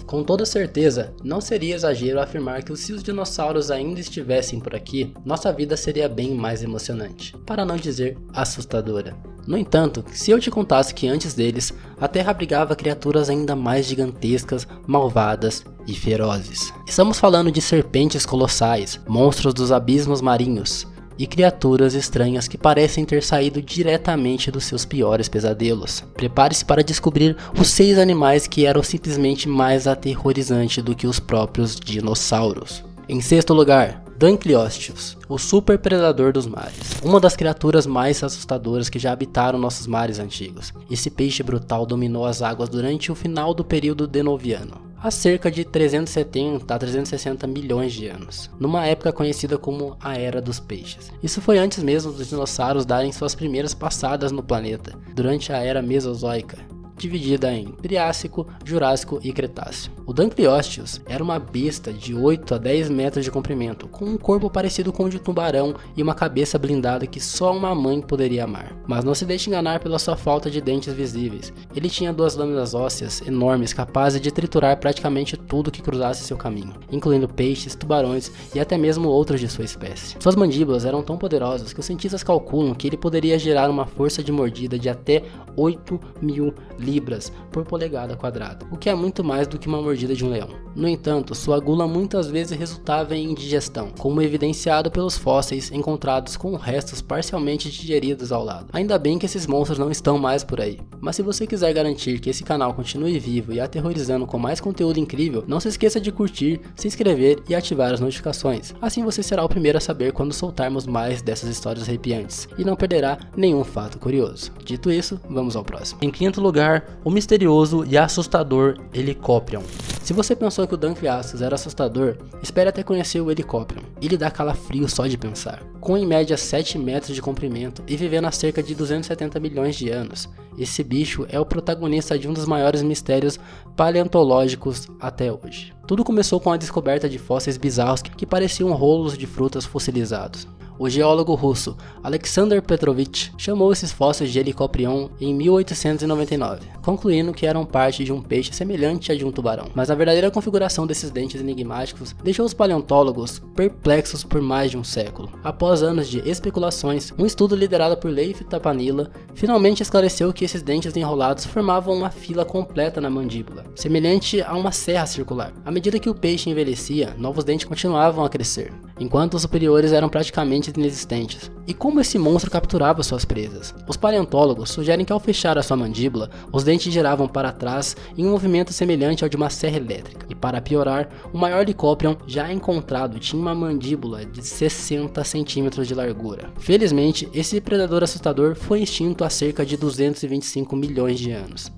Com toda certeza, não seria exagero afirmar que se os dinossauros ainda estivessem por aqui, nossa vida seria bem mais emocionante, para não dizer assustadora. No entanto, se eu te contasse que antes deles, a Terra abrigava criaturas ainda mais gigantescas, malvadas e ferozes. Estamos falando de serpentes colossais, monstros dos abismos marinhos e criaturas estranhas que parecem ter saído diretamente dos seus piores pesadelos. Prepare-se para descobrir os 6 animais que eram simplesmente mais aterrorizantes do que os próprios dinossauros. Em sexto lugar, Dunkleosteus, o super predador dos mares. Uma das criaturas mais assustadoras que já habitaram nossos mares antigos. Esse peixe brutal dominou as águas durante o final do período Denoviano, há cerca de 370 a 360 milhões de anos, numa época conhecida como a Era dos Peixes. Isso foi antes mesmo dos dinossauros darem suas primeiras passadas no planeta, durante a Era Mesozoica, dividida em Triássico, Jurássico e Cretáceo. O Dunkleosteus era uma besta de 8 a 10 metros de comprimento, com um corpo parecido com o de um tubarão e uma cabeça blindada que só uma mãe poderia amar. Mas não se deixe enganar pela sua falta de dentes visíveis. Ele tinha 2 lâminas ósseas enormes capazes de triturar praticamente tudo que cruzasse seu caminho, incluindo peixes, tubarões e até mesmo outros de sua espécie. Suas mandíbulas eram tão poderosas que os cientistas calculam que ele poderia gerar uma força de mordida de até 8.000 libras por polegada quadrada, o que é muito mais do que uma mordida de um leão. No entanto, sua gula muitas vezes resultava em indigestão, como evidenciado pelos fósseis encontrados com restos parcialmente digeridos ao lado. Ainda bem que esses monstros não estão mais por aí, mas se você quiser garantir que esse canal continue vivo e aterrorizando com mais conteúdo incrível, não se esqueça de curtir, se inscrever e ativar as notificações. Assim você será o primeiro a saber quando soltarmos mais dessas histórias arrepiantes e não perderá nenhum fato curioso. Dito isso, vamos ao próximo. Em quinto lugar, o misterioso e assustador Helicoprion. Se você pensou que o Dunkleosteus era assustador, espere até conhecer o Helicoprion. Ele dá calafrio só de pensar. Com em média 7 metros de comprimento e vivendo há cerca de 270 milhões de anos, esse bicho é o protagonista de um dos maiores mistérios paleontológicos até hoje. Tudo começou com a descoberta de fósseis bizarros que pareciam rolos de frutas fossilizados. O geólogo russo Alexander Petrovich chamou esses fósseis de Helicoprion em 1899, concluindo que eram parte de um peixe semelhante a de um tubarão. Mas a verdadeira configuração desses dentes enigmáticos deixou os paleontólogos perplexos por mais de um século. Após anos de especulações, um estudo liderado por Leif Tapanila finalmente esclareceu que esses dentes enrolados formavam uma fila completa na mandíbula, semelhante a uma serra circular. À medida que o peixe envelhecia, novos dentes continuavam a crescer, enquanto os superiores eram praticamente inexistentes. E como esse monstro capturava suas presas? Os paleontólogos sugerem que ao fechar a sua mandíbula, os dentes giravam para trás em um movimento semelhante ao de uma serra elétrica. E para piorar, o maior Helicoprion já encontrado tinha uma mandíbula de 60 centímetros de largura. Felizmente, esse predador assustador foi extinto há cerca de 225 milhões de anos.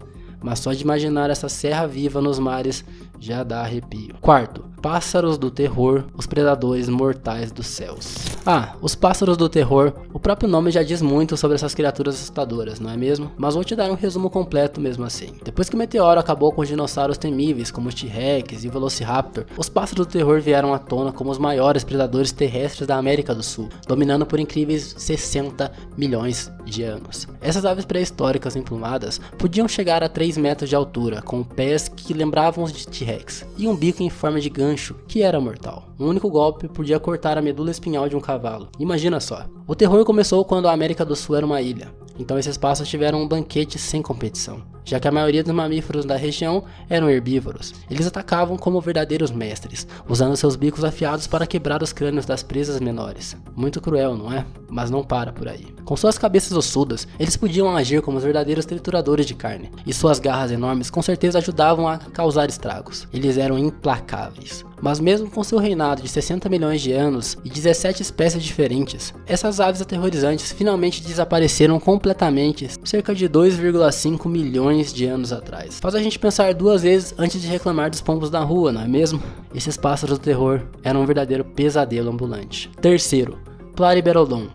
Mas só de imaginar essa serra viva nos mares já dá arrepio. Quarto, pássaros do terror, os predadores mortais dos céus. Os pássaros do terror, o próprio nome já diz muito sobre essas criaturas assustadoras, não é mesmo? Mas vou te dar um resumo completo mesmo assim. Depois que o meteoro acabou com os dinossauros temíveis como o T-Rex e o Velociraptor, os pássaros do terror vieram à tona como os maiores predadores terrestres da América do Sul, dominando por incríveis 60 milhões de anos. Essas aves pré-históricas emplumadas podiam chegar a 3 metros de altura, com pés que lembravam os de T-Rex e um bico em forma de gancho que era mortal. Um único golpe podia cortar a medula espinhal de um cavalo. Imagina só. O terror começou quando a América do Sul era uma ilha. Então esses pássaros tiveram um banquete sem competição, já que a maioria dos mamíferos da região eram herbívoros. Eles atacavam como verdadeiros mestres, usando seus bicos afiados para quebrar os crânios das presas menores. Muito cruel, não é? Mas não para por aí. Com suas cabeças ossudas, eles podiam agir como os verdadeiros trituradores de carne, e suas garras enormes com certeza ajudavam a causar estragos. Eles eram implacáveis. Mas mesmo com seu reinado de 60 milhões de anos e 17 espécies diferentes, essas aves aterrorizantes finalmente desapareceram completamente cerca de 2,5 milhões de anos atrás. Faz a gente pensar 2 vezes antes de reclamar dos pombos da rua, não é mesmo? Esses pássaros do terror eram um verdadeiro pesadelo ambulante. Terceiro, Platyberodon,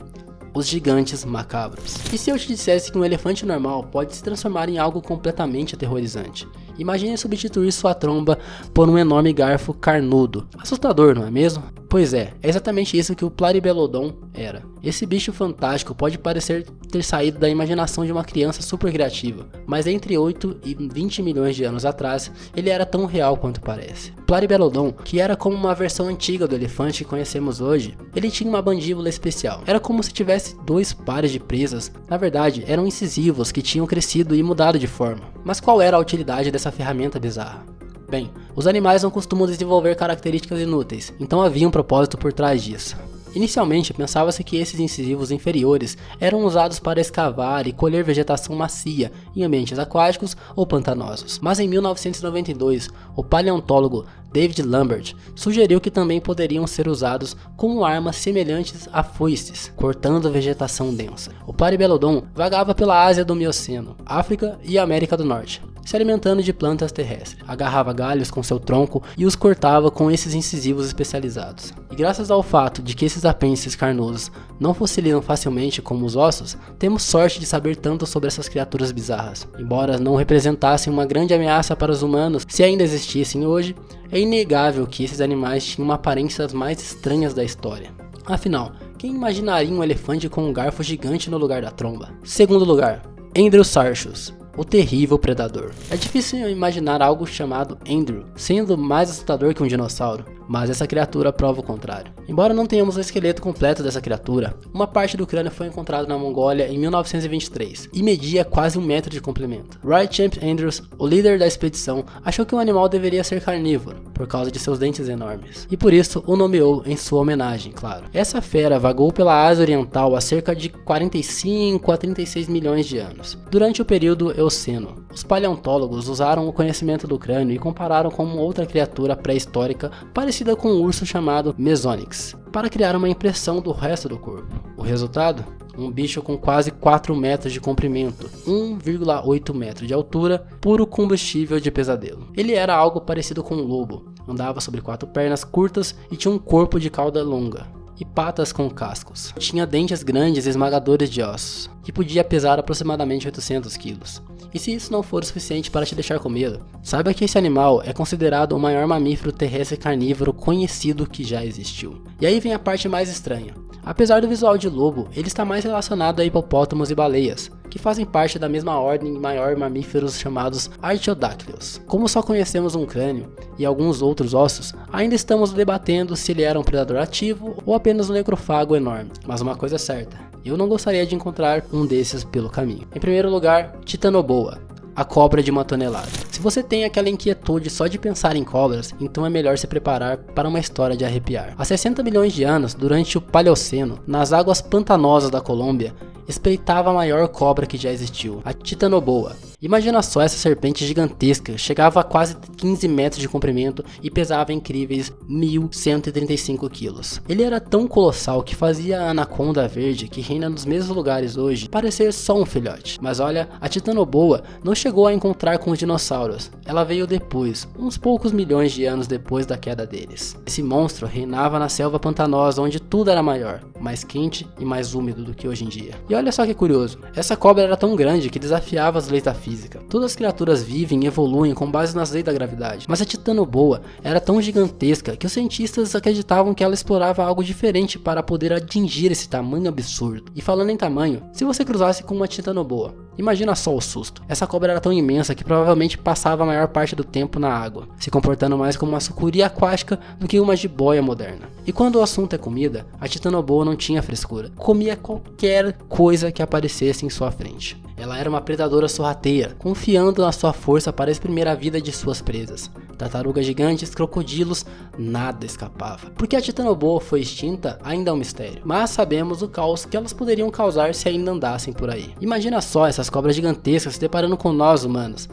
os gigantes macabros. E se eu te dissesse que um elefante normal pode se transformar em algo completamente aterrorizante? Imagine substituir sua tromba por um enorme garfo carnudo. Assustador, não é mesmo? Pois é exatamente isso que o Platyberodon era. Esse bicho fantástico pode parecer ter saído da imaginação de uma criança super criativa, mas entre 8 e 20 milhões de anos atrás, ele era tão real quanto parece. Platypelodon, que era como uma versão antiga do elefante que conhecemos hoje, ele tinha uma mandíbula especial. Era como se tivesse 2 pares de presas. Na verdade, eram incisivos que tinham crescido e mudado de forma. Mas qual era a utilidade dessa ferramenta bizarra? Bem, os animais não costumam desenvolver características inúteis, então havia um propósito por trás disso. Inicialmente, pensava-se que esses incisivos inferiores eram usados para escavar e colher vegetação macia em ambientes aquáticos ou pantanosos. Mas em 1992, o paleontólogo David Lambert sugeriu que também poderiam ser usados como armas semelhantes a foices, cortando vegetação densa. O Platypelodon vagava pela Ásia do Mioceno, África e América do Norte, se alimentando de plantas terrestres. Agarrava galhos com seu tronco e os cortava com esses incisivos especializados. E graças ao fato de que esses apêndices carnosos não fossilizam facilmente como os ossos, temos sorte de saber tanto sobre essas criaturas bizarras. Embora não representassem uma grande ameaça para os humanos, se ainda existissem hoje, é inegável que esses animais tinham uma aparência das mais estranhas da história. Afinal, quem imaginaria um elefante com um garfo gigante no lugar da tromba? Segundo lugar, Andrewsarchus, o terrível predador. É difícil imaginar algo chamado Andrew sendo mais assustador que um dinossauro, mas essa criatura prova o contrário. Embora não tenhamos o esqueleto completo dessa criatura, uma parte do crânio foi encontrada na Mongólia em 1923 e media quase 1 metro de comprimento. Wright Champ Andrews, o líder da expedição, achou que o animal deveria ser carnívoro, por causa de seus dentes enormes, e por isso o nomeou em sua homenagem, claro. Essa fera vagou pela Ásia Oriental há cerca de 45 a 36 milhões de anos. Durante o período Eoceno, os paleontólogos usaram o conhecimento do crânio e compararam com outra criatura pré-histórica parecida com um urso chamado Mesonyx, para criar uma impressão do resto do corpo. O resultado? Um bicho com quase 4 metros de comprimento, 1,8 metro de altura, puro combustível de pesadelo. Ele era algo parecido com um lobo, andava sobre 4 pernas curtas e tinha um corpo de cauda longa e patas com cascos. Tinha dentes grandes e esmagadores de ossos, que podia pesar aproximadamente 800 quilos. E se isso não for o suficiente para te deixar com medo, saiba que esse animal é considerado o maior mamífero terrestre carnívoro conhecido que já existiu. E aí vem a parte mais estranha. Apesar do visual de lobo, ele está mais relacionado a hipopótamos e baleias, que fazem parte da mesma ordem maior mamíferos chamados Artiodactyls. Como só conhecemos um crânio e alguns outros ossos, ainda estamos debatendo se ele era um predador ativo ou apenas um necrófago enorme. Mas uma coisa é certa, eu não gostaria de encontrar um desses pelo caminho. Em primeiro lugar, Titanoboa, a cobra de 1 tonelada. Se você tem aquela inquietude só de pensar em cobras, então é melhor se preparar para uma história de arrepiar. Há 60 milhões de anos, durante o Paleoceno, nas águas pantanosas da Colômbia, espreitava a maior cobra que já existiu, a Titanoboa. Imagina só essa serpente gigantesca, chegava a quase 15 metros de comprimento e pesava incríveis 1.135 quilos. Ele era tão colossal que fazia a anaconda verde, que reina nos mesmos lugares hoje, parecer só um filhote. Mas olha, a Titanoboa não chegou a encontrar com os dinossauros, ela veio depois, uns poucos milhões de anos depois da queda deles. Esse monstro reinava na selva pantanosa, onde tudo era maior, mais quente e mais úmido do que hoje em dia. E olha só que curioso, essa cobra era tão grande que desafiava as leis da física. Todas as criaturas vivem e evoluem com base nas leis da gravidade, mas a Titanoboa era tão gigantesca que os cientistas acreditavam que ela explorava algo diferente para poder atingir esse tamanho absurdo. E falando em tamanho, se você cruzasse com uma Titanoboa, imagina só o susto. Essa cobra era tão imensa que provavelmente passava a maior parte do tempo na água, se comportando mais como uma sucuri aquática do que uma jiboia moderna. E quando o assunto é comida, a Titanoboa não tinha frescura. Comia qualquer coisa que aparecesse em sua frente. Ela era uma predadora sorrateira, confiando na sua força para exprimir a vida de suas presas. Tartarugas gigantes, crocodilos, nada escapava. Porque a Titanoboa foi extinta ainda é um mistério, mas sabemos o caos que elas poderiam causar se ainda andassem por aí. Imagina só essas cobras gigantescas se deparando com nós humanos.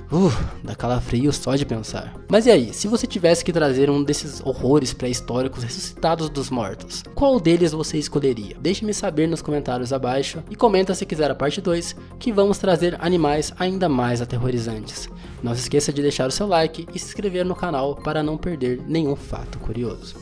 Dá calafrio só de pensar. Mas e aí, se você tivesse que trazer um desses horrores pré-históricos ressuscitados dos mortos, qual deles você escolheria? Deixe-me saber nos comentários abaixo e comenta se quiser a parte 2, que vamos trazer animais ainda mais aterrorizantes. Não se esqueça de deixar o seu like e se inscrever no canal para não perder nenhum fato curioso.